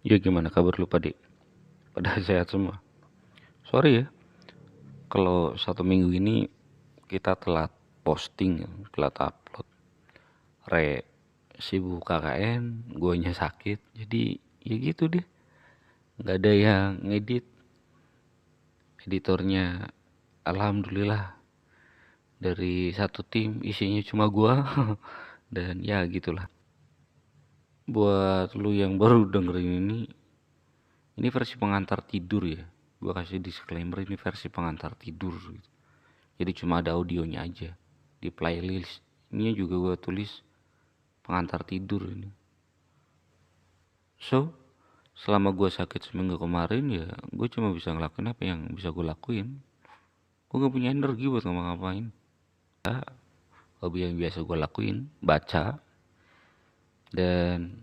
Ya gimana kabar lu Padi? Pada sehat semua. Sorry ya, kalau 1 minggu ini kita telat posting, telat upload. Re sibuk KKN, guanya sakit, jadi ya gitu deh. Nggak ada yang ngedit. Editornya, alhamdulillah dari satu tim isinya cuma gua dan ya gitulah. Buat lu yang baru dengerin ini versi pengantar tidur ya. Gua kasih disclaimer ini versi pengantar tidur gitu. Jadi cuma ada audionya aja di playlist ini juga gue tulis pengantar tidur ini. So selama gue sakit seminggu kemarin ya gue cuma bisa ngelakuin apa yang bisa gue lakuin. Gue gak punya energi buat ngapa-ngapain. Hobi yang biasa gue lakuin baca, dan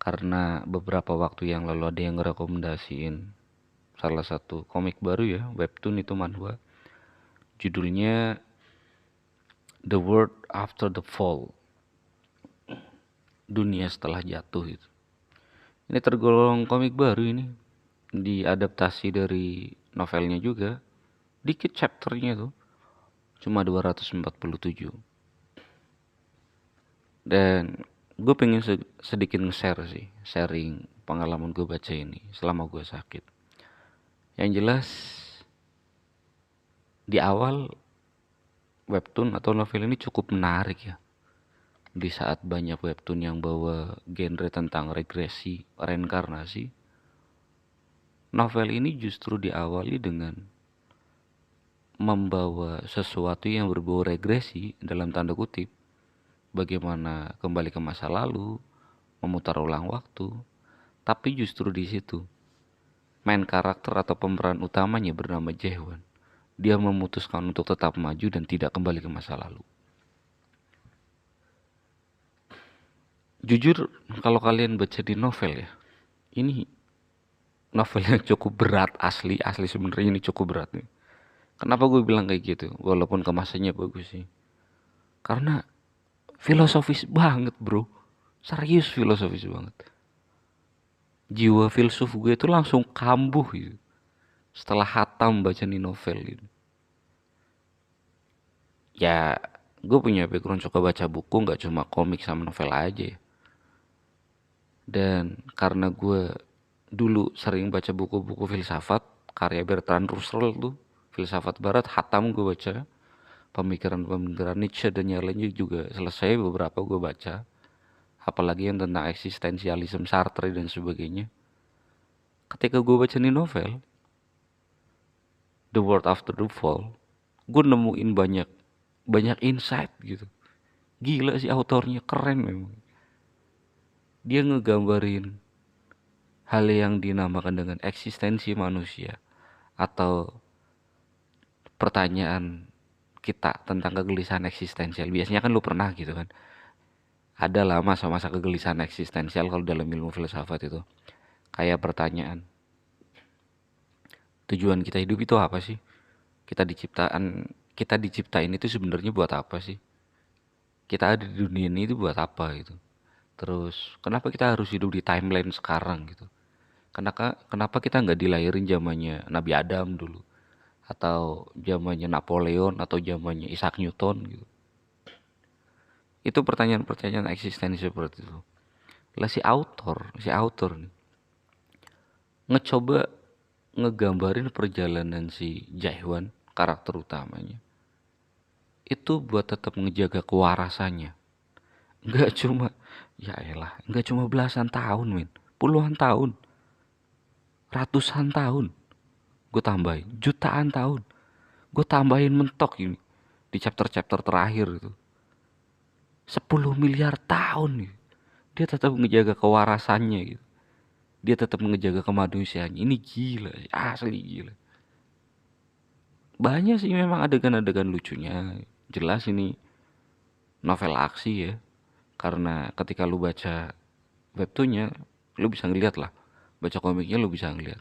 karena beberapa waktu yang lalu ada yang ngerekomendasiin salah satu komik baru ya, webtoon itu manhwa, judulnya The World After the Fall, dunia setelah jatuh itu. Ini tergolong komik baru ini, diadaptasi dari novelnya juga. Dikit chapternya tuh, cuma 247. Dan gue pengen sedikit nge-share sih, sharing pengalaman gue baca ini selama gue sakit. Yang jelas, di awal webtoon atau novel ini cukup menarik ya. Di saat banyak webtoon yang bawa genre tentang regresi, reinkarnasi, novel ini justru diawali dengan membawa sesuatu yang berbau regresi dalam tanda kutip, bagaimana kembali ke masa lalu, memutar ulang waktu. Tapi justru di situ main karakter atau pemeran utamanya bernama Jaehwan, dia memutuskan untuk tetap maju dan tidak kembali ke masa lalu. Jujur, kalau kalian baca di novel ya, ini novel yang cukup berat, asli sebenarnya ini cukup berat nih. Kenapa gue bilang kayak gitu? Walaupun kemasannya bagus sih. Karena filosofis banget bro. Serius filosofis banget. Jiwa filsuf gue itu langsung kambuh gitu. Setelah hatam baca nih novel gitu. Ya gue punya background suka baca buku, gak cuma komik sama novel aja ya. Dan karena gue dulu sering baca buku-buku filsafat, karya Bertrand Russell tuh, filsafat barat, hatam gue baca. Pemikiran-pemikiran Nietzsche dan yang lainnya juga selesai beberapa gue baca. Apalagi yang tentang eksistensialisme Sartre dan sebagainya. Ketika gue baca nih novel The World After the Fall, gue nemuin banyak insight gitu. Gila sih autornya, keren memang. Dia ngegambarin hal yang dinamakan dengan eksistensi manusia, atau pertanyaan kita tentang kegelisahan eksistensial. Biasanya kan lu pernah gitu kan, ada lah masa-masa kegelisahan eksistensial kalau dalam ilmu filsafat itu. Kayak pertanyaan, tujuan kita hidup itu apa sih? Kita diciptain itu sebenarnya buat apa sih? Kita ada di dunia ini itu buat apa gitu? Terus kenapa kita harus hidup di timeline sekarang gitu? Kenapa kita nggak dilahirin zamannya Nabi Adam dulu, atau zamannya Napoleon, atau zamannya Isaac Newton gitu? Itu pertanyaan-pertanyaan eksistensi seperti itu. Lah si autor nih ngecoba ngegambarin perjalanan si Jaehwan, karakter utamanya, itu buat tetap ngejaga kewarasannya. Nggak cuma, ya elah, nggak cuma belasan tahun men, puluhan tahun, ratusan tahun, gue tambahin jutaan tahun, gue tambahin mentok ini di chapter-chapter terakhir itu 10 miliar tahun nih. Dia tetap ngejaga kewarasannya gitu, dia tetap ngejaga kemanusiaannya. Ini gila, asli gila. Banyak sih memang adegan-adegan lucunya. Jelas ini novel aksi ya, karena ketika lu baca webtoonnya lu bisa ngeliat lah, baca komiknya lu bisa ngeliat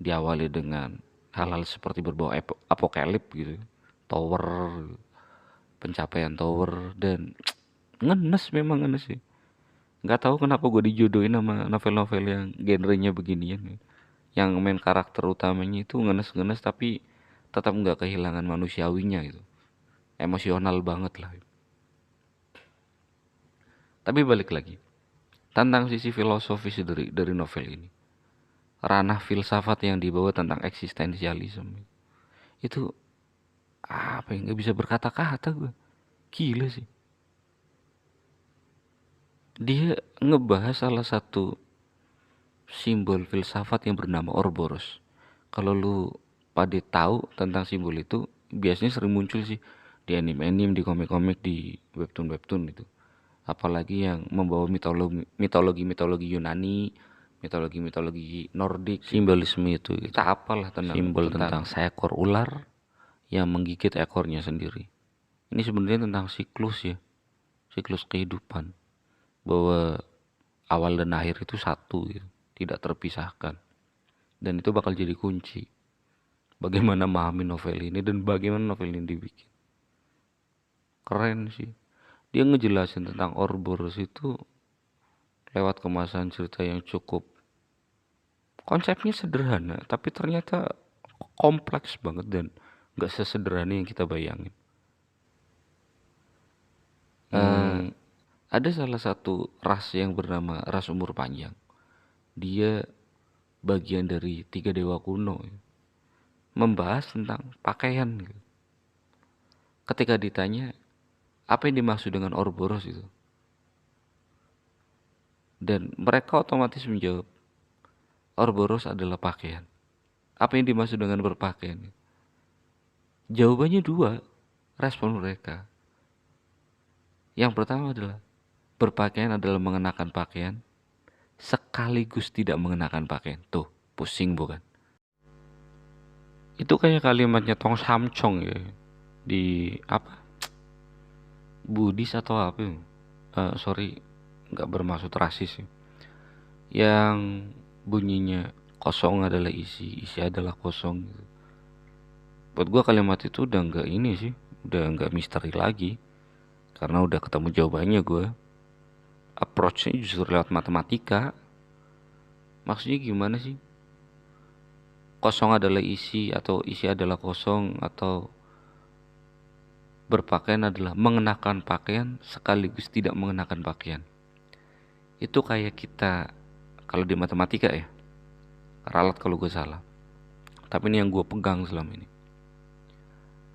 diawali dengan hal-hal seperti berbau apokalip gitu, tower, pencapaian tower, dan ngenes, memang ngenes sih. Nggak tahu kenapa gue dijodohin sama novel-novel yang genrenya beginian, yang main karakter utamanya itu ngenes-ngenes tapi tetap nggak kehilangan manusiawinya gitu, emosional banget lah. Tapi balik lagi tentang sisi filosofis dari novel ini, ranah filsafat yang dibawa tentang eksistensialisme itu apa yang nggak bisa berkata-kata gue, gila sih. Dia ngebahas salah satu simbol filsafat yang bernama Ouroboros. Kalau lu pada tahu tentang simbol itu, biasanya sering muncul sih di anime-anime, di komik-komik, di webtoon-webtoon itu. Apalagi yang membawa mitologi Yunani, mitologi Nordik, simbolisme itu. Kita apalah tentang simbol tentang seekor ular yang menggigit ekornya sendiri. Ini sebenarnya tentang siklus ya, siklus kehidupan, bahwa awal dan akhir itu satu gitu, tidak terpisahkan. Dan itu bakal jadi kunci bagaimana memahami novel ini dan bagaimana novel ini dibikin. Keren sih. Dia ngejelasin tentang Ouroboros itu lewat kemasan cerita yang cukup, konsepnya sederhana tapi ternyata kompleks banget dan gak sesederhana yang kita bayangin. Ada salah satu ras yang bernama ras umur panjang. Dia bagian dari 3 dewa kuno, membahas tentang pakaian gitu. Ketika ditanya apa yang dimaksud dengan Ouroboros itu, dan mereka otomatis menjawab Ouroboros adalah pakaian. Apa yang dimaksud dengan berpakaian? Jawabannya dua, respon mereka. Yang pertama adalah berpakaian adalah mengenakan pakaian sekaligus tidak mengenakan pakaian. Tuh, pusing bukan? Itu kayak kalimatnya Tong Samchong ya, di apa, Buddhis atau apa ya? Sorry, nggak bermaksud rasis ya. Yang bunyinya kosong adalah isi, isi adalah kosong gitu. Buat gue kalimat itu udah nggak ini sih, udah nggak misteri lagi, karena udah ketemu jawabannya. Gue approachnya justru lewat matematika. Maksudnya gimana sih? Kosong adalah isi atau isi adalah kosong, atau berpakaian adalah mengenakan pakaian sekaligus tidak mengenakan pakaian. Itu kayak kita, kalau di matematika ya, ralat kalau gue salah, tapi ini yang gue pegang selama ini.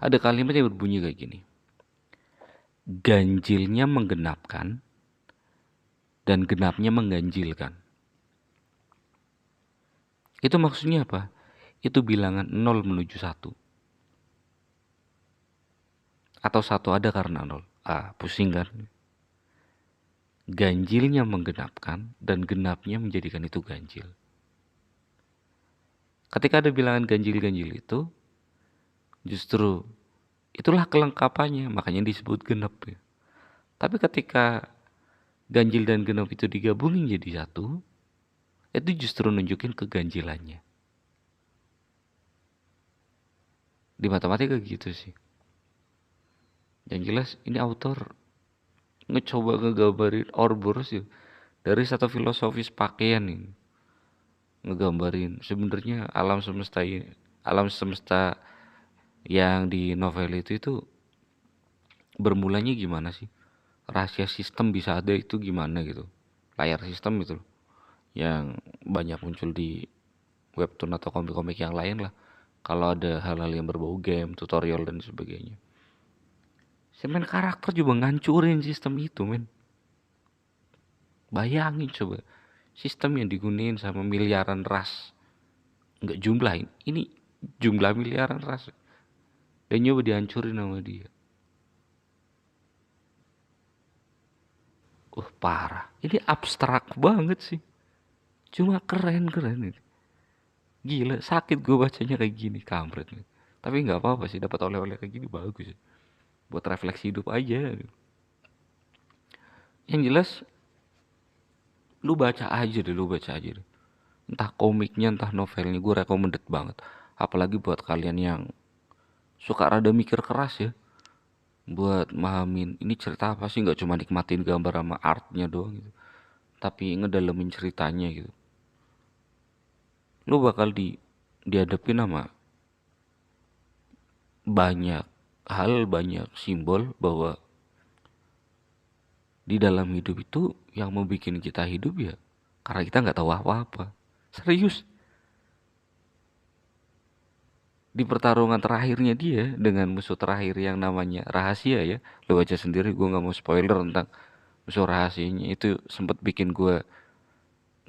Ada kalimat yang berbunyi kayak gini: ganjilnya menggenapkan dan genapnya mengganjilkan. Itu maksudnya apa? Itu bilangan 0 menuju 1. Atau 1 ada karena 0. Pusing kan? Ganjilnya menggenapkan dan genapnya menjadikan itu ganjil. Ketika ada bilangan ganjil-ganjil itu, justru itulah kelengkapannya, makanya disebut genap ya. Tapi ketika ganjil dan genap itu digabungin jadi satu, itu justru nunjukin keganjilannya. Di matematika gitu sih. Yang jelas ini autor ngecoba ngegambarin Ouroboros ya, dari satu filosofis pakaian ini, ngegambarin sebenarnya alam semesta yang di novel itu bermulanya gimana sih, rahasia sistem bisa ada itu gimana gitu, layar sistem itu yang banyak muncul di webtoon atau komik-komik yang lain lah, kalau ada hal-hal yang berbau game, tutorial dan sebagainya. Main karakter juga ngancurin sistem itu, men. Bayangin coba, sistem yang digunain sama miliaran ras, nggak jumlah ini jumlah miliaran ras, dan nyoba dihancurin sama dia. Parah, ini abstrak banget sih, cuma keren ini. Gila, sakit gue bacanya kayak gini, kampret nih. Tapi nggak apa-apa sih, dapat oleh-oleh kayak gini bagus sih, buat refleksi hidup aja. Yang jelas lu baca aja deh. Entah komiknya, entah novelnya, gue recommended banget. Apalagi buat kalian yang suka rada mikir keras ya, buat mahamin ini cerita apa sih, nggak cuma nikmatin gambar sama artnya doang gitu. tapi ngedalemin ceritanya gitu, lu bakal dihadapin sama banyak hal, banyak simbol bahwa di dalam hidup itu yang mau bikin kita hidup ya karena kita nggak tahu apa-apa. Serius, di pertarungan terakhirnya dia dengan musuh terakhir yang namanya rahasia ya, lo baca sendiri, gue nggak mau spoiler tentang musuh rahasianya itu, sempet bikin gue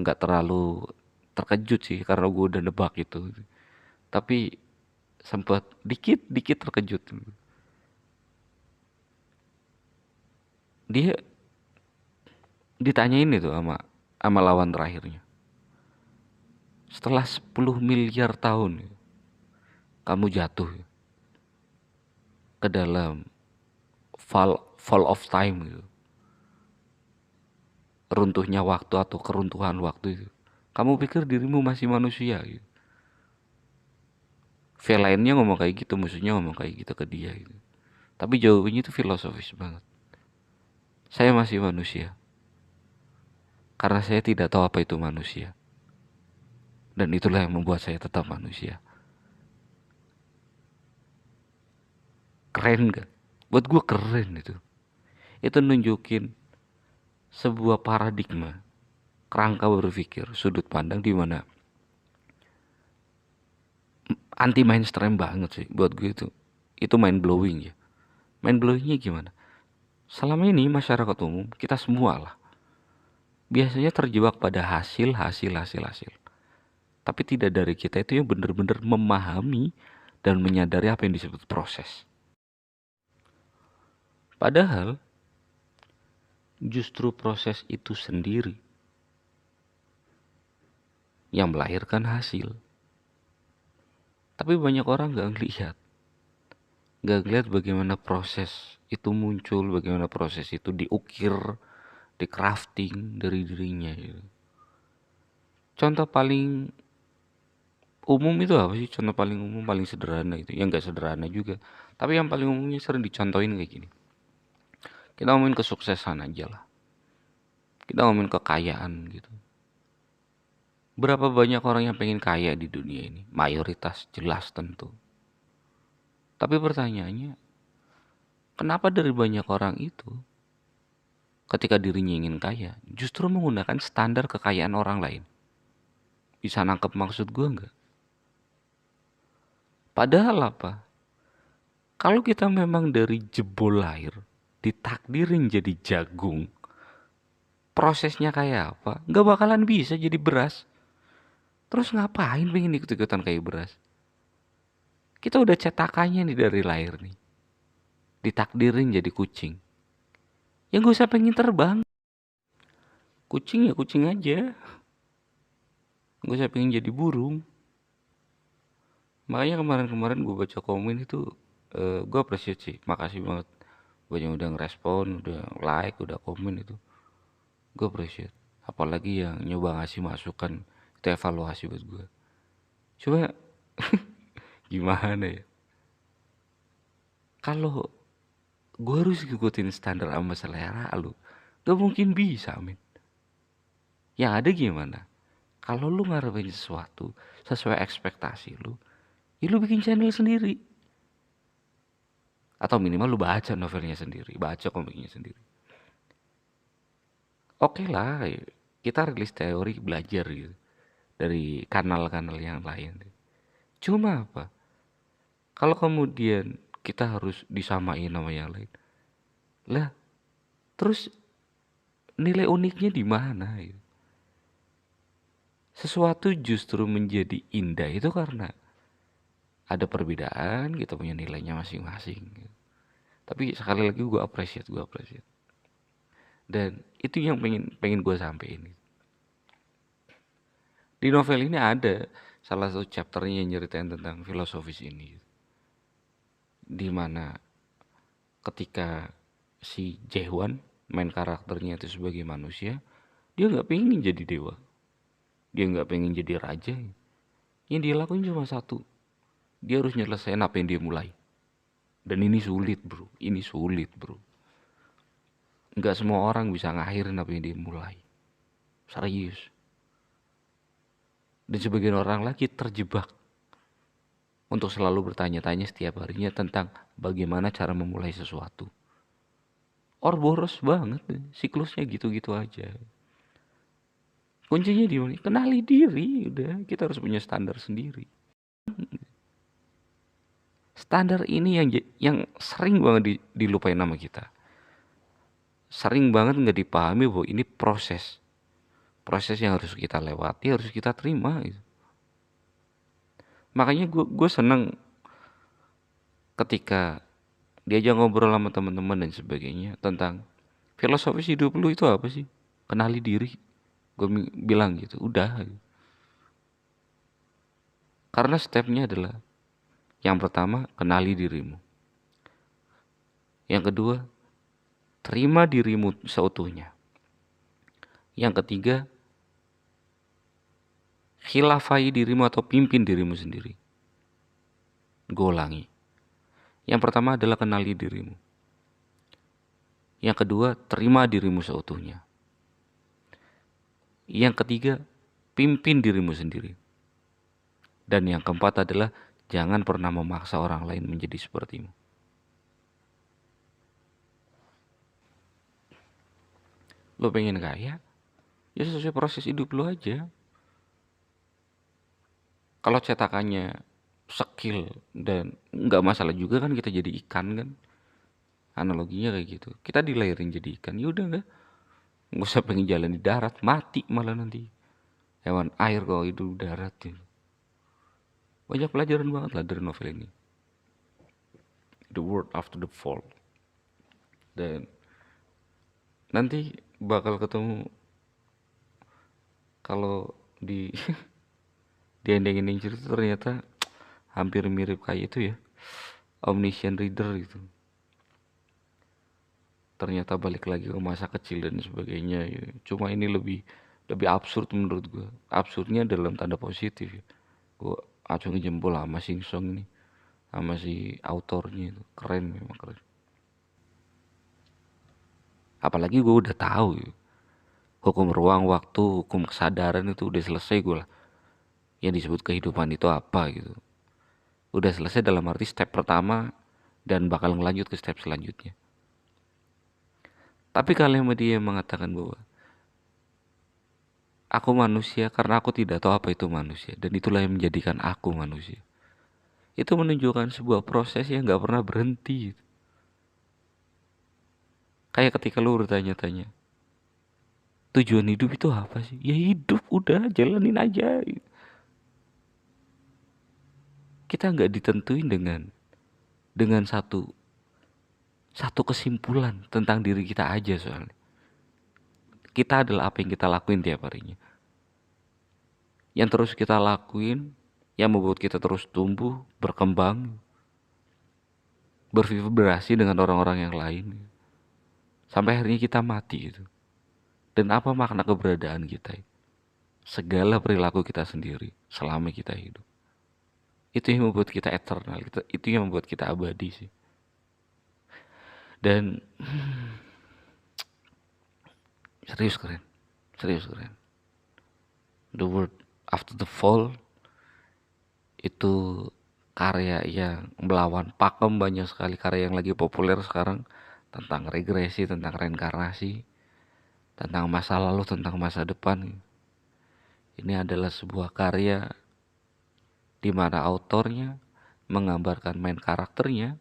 nggak terlalu terkejut sih karena gue udah nebak itu, tapi sempet dikit dikit terkejut. Dia ditanyain itu sama lawan terakhirnya, setelah 10 miliar tahun kamu jatuh ke dalam fall of time gitu, runtuhnya waktu atau keruntuhan waktu itu, kamu pikir dirimu masih manusia gitu. Lainnya ngomong kayak gitu, musuhnya ngomong kayak gitu ke dia gitu. Tapi jawabannya itu filosofis banget. Saya masih manusia karena saya tidak tahu apa itu manusia, dan itulah yang membuat saya tetap manusia. Keren gak? Buat gue keren itu. Itu nunjukin sebuah paradigma, kerangka berpikir, sudut pandang di mana anti mainstream banget sih buat gue itu. Itu mind blowing ya. Mind blowingnya gimana? Selama ini masyarakat umum, kita semua lah, biasanya terjebak pada hasil, hasil, hasil, hasil. Tapi tidak dari kita itu yang benar-benar memahami dan menyadari apa yang disebut proses. Padahal justru proses itu sendiri yang melahirkan hasil. Tapi banyak orang gak ngelihat bagaimana proses itu muncul, bagaimana proses itu diukir, di crafting dari dirinya gitu. Contoh paling umum itu apa sih? Contoh paling umum, paling sederhana itu, yang gak sederhana juga, tapi yang paling umumnya sering dicontohin kayak gini. Kita ngomongin kesuksesan aja lah, kita ngomongin kekayaan gitu. Berapa banyak orang yang pengen kaya di dunia ini? Mayoritas jelas tentu. Tapi pertanyaannya, kenapa dari banyak orang itu ketika dirinya ingin kaya justru menggunakan standar kekayaan orang lain? Bisa nangkep maksud gue nggak? Padahal apa? Kalau kita memang dari jebol lahir ditakdirin jadi jagung, prosesnya kayak apa? Nggak bakalan bisa jadi beras. Terus ngapain pengen ikut-ikutan kayak beras? Kita udah cetakannya nih dari lahir nih. Ditakdirin jadi kucing. Ya gak usah pengen terbang. Kucing ya kucing aja. Gak usah pengen jadi burung. Makanya kemarin-kemarin gue baca komen itu, gue appreciate sih. Makasih banget buat yang udah ngerespon, udah like, udah komen itu. Gue appreciate. Apalagi yang nyoba ngasih masukan, itu evaluasi buat gue. Coba gimana ya? Kalau gue harus ngikutin standar sama selera lu, gak mungkin bisa, men. Yang ada gimana? Kalau lu ngarepin sesuatu sesuai ekspektasi lu, ya lu bikin channel sendiri. Atau minimal lu baca novelnya sendiri, baca komiknya sendiri. Oke lah, kita rilis teori belajar gitu dari kanal-kanal yang lain. Cuma apa? Kalau kemudian kita harus disamain sama yang lain, lah terus nilai uniknya di mana? Gitu. Sesuatu justru menjadi indah itu karena ada perbedaan, kita punya nilainya masing-masing. Gitu. Tapi sekali lagi gue appreciate. Dan itu yang pengen gue sampein. Di novel ini ada salah satu chapternya yang nyeritain tentang filosofis ini. Di mana ketika si Jaehwan main karakternya itu sebagai manusia, dia nggak pengen jadi dewa, dia nggak pengen jadi raja. Yang dia lakuin cuma satu, dia harus nyelesain apa yang dia mulai. Dan ini sulit bro, nggak semua orang bisa ngakhirin apa yang dia mulai. Serius. Dan sebagian orang lagi terjebak untuk selalu bertanya-tanya setiap harinya tentang bagaimana cara memulai sesuatu. Boros banget deh. Siklusnya gitu-gitu aja. Kuncinya di mana? Kenali diri, udah. Kita harus punya standar sendiri. Standar ini yang sering banget dilupain sama kita. Sering banget nggak dipahami bahwa ini proses yang harus kita lewati, harus kita terima gitu. Makanya gue seneng ketika diajak ngobrol sama teman-teman dan sebagainya tentang filosofis hidup lu itu apa sih? Kenali diri. Gue bilang gitu, udah. Karena stepnya adalah yang pertama, kenali dirimu. Yang kedua, terima dirimu seutuhnya. Yang ketiga, khilafai dirimu atau pimpin dirimu sendiri. Gue ulangi. Yang pertama adalah kenali dirimu. Yang kedua, terima dirimu seutuhnya. Yang ketiga, pimpin dirimu sendiri. Dan yang keempat adalah jangan pernah memaksa orang lain menjadi sepertimu. Lo pengen kaya? Ya sesuai proses hidup lo aja. Kalau cetakannya skill dan nggak masalah juga kan kita jadi ikan kan. Analoginya kayak gitu. Kita dilahirin jadi ikan. Ya udah nggak usah pengen jalan di darat, mati malah nanti. Hewan air kalau hidup darat gitu. Banyak pelajaran banget lah dari novel ini. The World After the Fall. Dan nanti bakal ketemu kalau di di ending cerita ternyata hampir mirip kayak itu ya, Omniscient Reader gitu. Ternyata balik lagi ke masa kecil dan sebagainya ya. Cuma ini lebih absurd menurut gue. Absurdnya dalam tanda positif ya. Gue acungin jempol sama Sing Song ini, sama si autornya itu keren, memang keren. Apalagi gue udah tahu ya, hukum ruang waktu, hukum kesadaran itu udah selesai gue lah. Yang disebut kehidupan itu apa gitu. Udah selesai dalam arti step pertama dan bakal ngelanjut ke step selanjutnya. Tapi kalimat dia mengatakan bahwa aku manusia karena aku tidak tahu apa itu manusia. Dan itulah yang menjadikan aku manusia. Itu menunjukkan sebuah proses yang gak pernah berhenti. Kayak ketika lu bertanya-tanya, tujuan hidup itu apa sih? Ya hidup, udah jalanin aja. Kita nggak ditentuin dengan satu kesimpulan tentang diri kita aja soalnya. Kita adalah apa yang kita lakuin tiap harinya. Yang terus kita lakuin, yang membuat kita terus tumbuh, berkembang, bervibrasi dengan orang-orang yang lain. Sampai akhirnya kita mati gitu. Dan apa makna keberadaan kita? Segala perilaku kita sendiri selama kita hidup. Itu yang membuat kita eternal, itu yang membuat kita abadi sih. Dan serius keren. The World After the Fall itu karya yang melawan pakem, banyak sekali karya yang lagi populer sekarang tentang regresi, tentang reinkarnasi, tentang masa lalu, tentang masa depan. Ini adalah sebuah karya di mana autornya menggambarkan main karakternya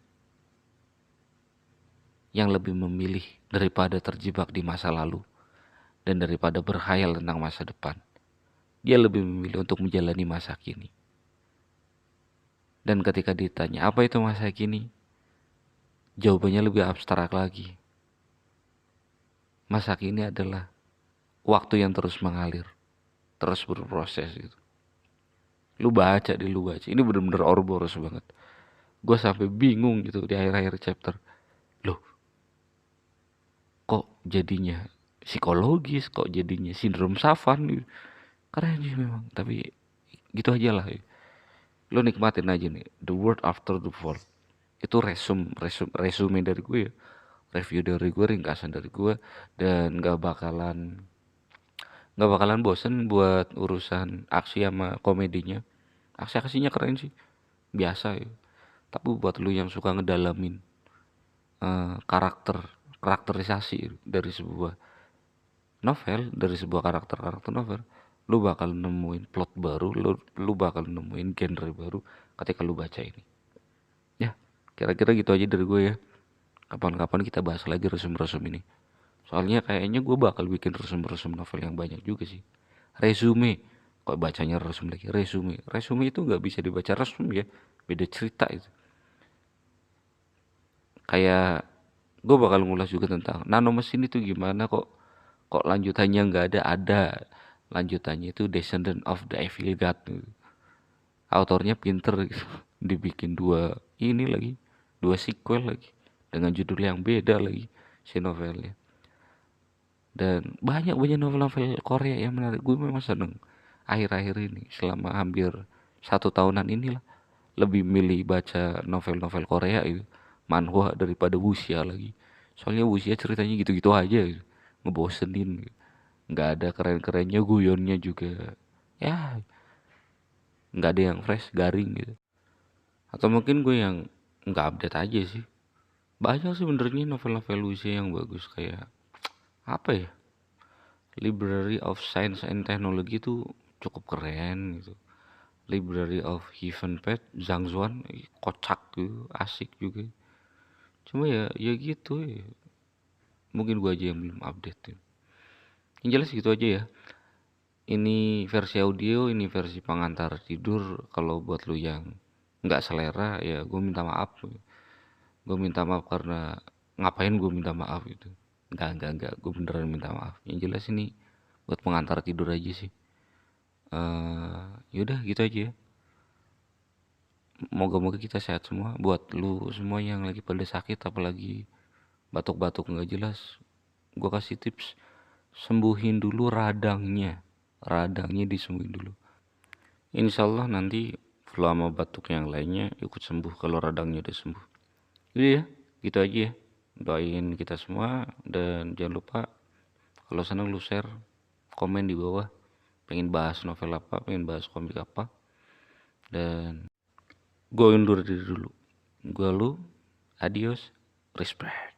yang lebih memilih daripada terjebak di masa lalu dan daripada berkhayal tentang masa depan. Dia lebih memilih untuk menjalani masa kini. Dan ketika ditanya apa itu masa kini, jawabannya lebih abstrak lagi. Masa kini adalah waktu yang terus mengalir, terus berproses gitu. Lu baca. Ini bener-bener Ouroboros banget. Gue sampai bingung gitu di akhir-akhir chapter. Loh, kok jadinya psikologis, kok jadinya sindrom Savan gitu. Keren sih memang, tapi gitu aja lah. Lu nikmatin aja nih, The World After the Fall. Itu resume dari gue ya. Review dari gue, ringkasan dari gue. Dan nggak bakalan bosen buat urusan aksi sama komedinya. Aksi-aksinya keren sih, biasa ya. Tapi buat lu yang suka ngedalamin karakterisasi dari sebuah novel, dari sebuah karakter novel, lu bakal nemuin plot baru, lu bakal nemuin genre baru ketika lu baca ini. Ya, kira-kira gitu aja dari gue ya. Kapan-kapan kita bahas lagi resum-resum ini. Soalnya kayaknya gue bakal bikin resum-resum novel yang banyak juga sih. Resume, kok bacanya resum lagi, resume itu nggak bisa dibaca resum ya, beda cerita itu. Kayak gue bakal ngulas juga tentang nano mesin itu gimana, kok lanjutannya nggak ada lanjutannya itu Descendant of the Evil God. Autornya pinter gitu. Dibikin dua sequel lagi dengan judul yang beda lagi si novelnya. Dan banyak novel-novel Korea yang menarik. Gue memang seneng akhir-akhir ini, selama hampir 1 tahunan inilah, lebih milih baca novel-novel Korea itu, manhwa, daripada wuxia lagi. Soalnya wuxia ceritanya gitu-gitu aja gitu. Ngebosenin gitu. Nggak ada keren-kerennya, guyonnya juga ya nggak ada yang fresh, garing gitu. Atau mungkin gue yang nggak update aja sih. Banyak sih sebenarnya novel-novel wuxia yang bagus, kayak apa ya, Library of Science and Technology itu cukup keren gitu. Library of Heaven Path Zhang Zuan kocak gitu, asik juga. Cuma ya gitu ya. Mungkin gua aja yang belum update ya. Yang jelas gitu aja ya. Ini versi audio, ini versi pengantar tidur. Kalau buat lu yang nggak selera ya gue minta maaf. Gue minta maaf karena ngapain gue minta maaf gitu. Enggak. Gue beneran minta maaf. Yang jelas ini buat pengantar tidur aja sih. Yaudah gitu aja ya. Moga-moga kita sehat semua. Buat lu semua yang lagi pada sakit, apalagi batuk-batuk nggak jelas, gue kasih tips: sembuhin dulu radangnya disembuhin dulu. Insya Allah nanti flu sama batuk yang lainnya ikut sembuh kalau radangnya udah sembuh. Jadi ya gitu aja ya, doain kita semua. Dan jangan lupa kalau senang lu share, komen di bawah, pengen bahas novel apa, pengen bahas komik apa. Dan gue undur diri dulu. Gue lu, adios, respect.